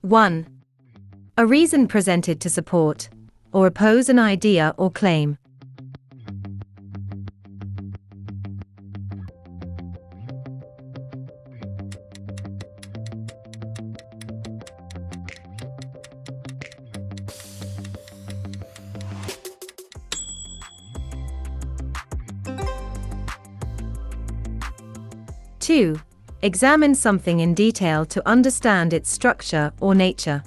1. A reason presented to support or oppose an idea or claim. 2. Examine something in detail to understand its structure or nature.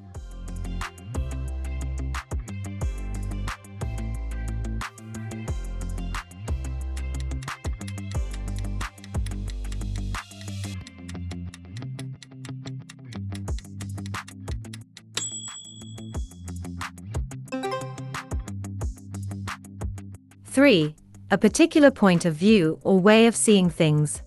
3. A particular point of view or way of seeing things.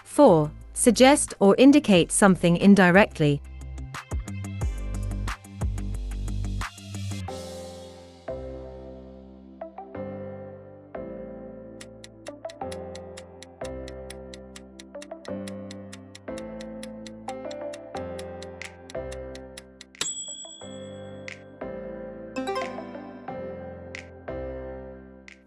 4. Suggest or indicate something indirectly.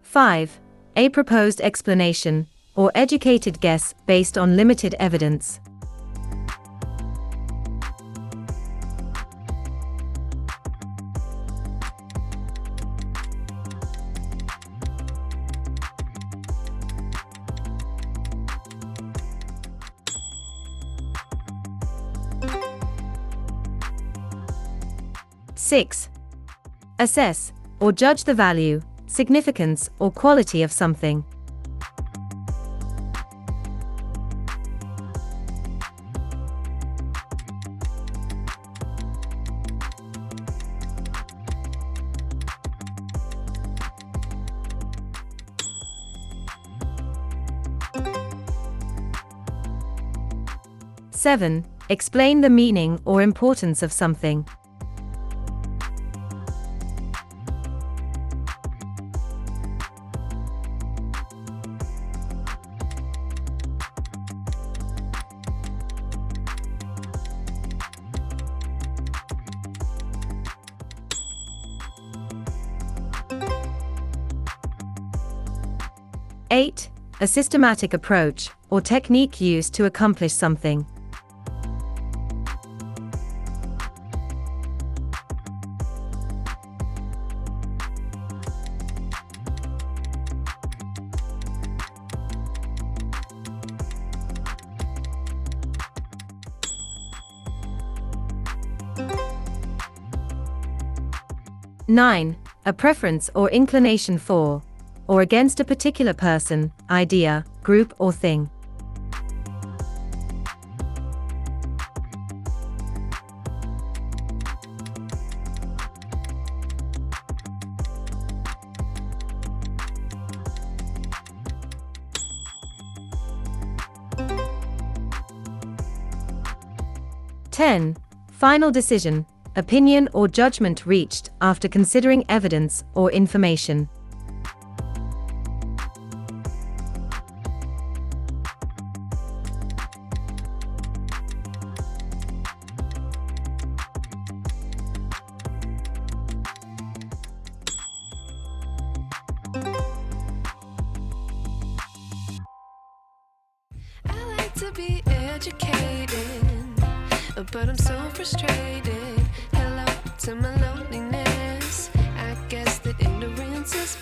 5. A proposed explanation or educated guess based on limited evidence. 6. Assess or judge the value, significance, or quality of something. 7. Explain the meaning or importance of something. 8. A systematic approach or technique used to accomplish something. 9. A preference or inclination for, or against a particular person, idea, group or thing. 10. Final decision, opinion or judgment reached after considering evidence or information. 'I like to be educated, but I'm so frustrated. Hello to my loneliness. I guess that ignorance is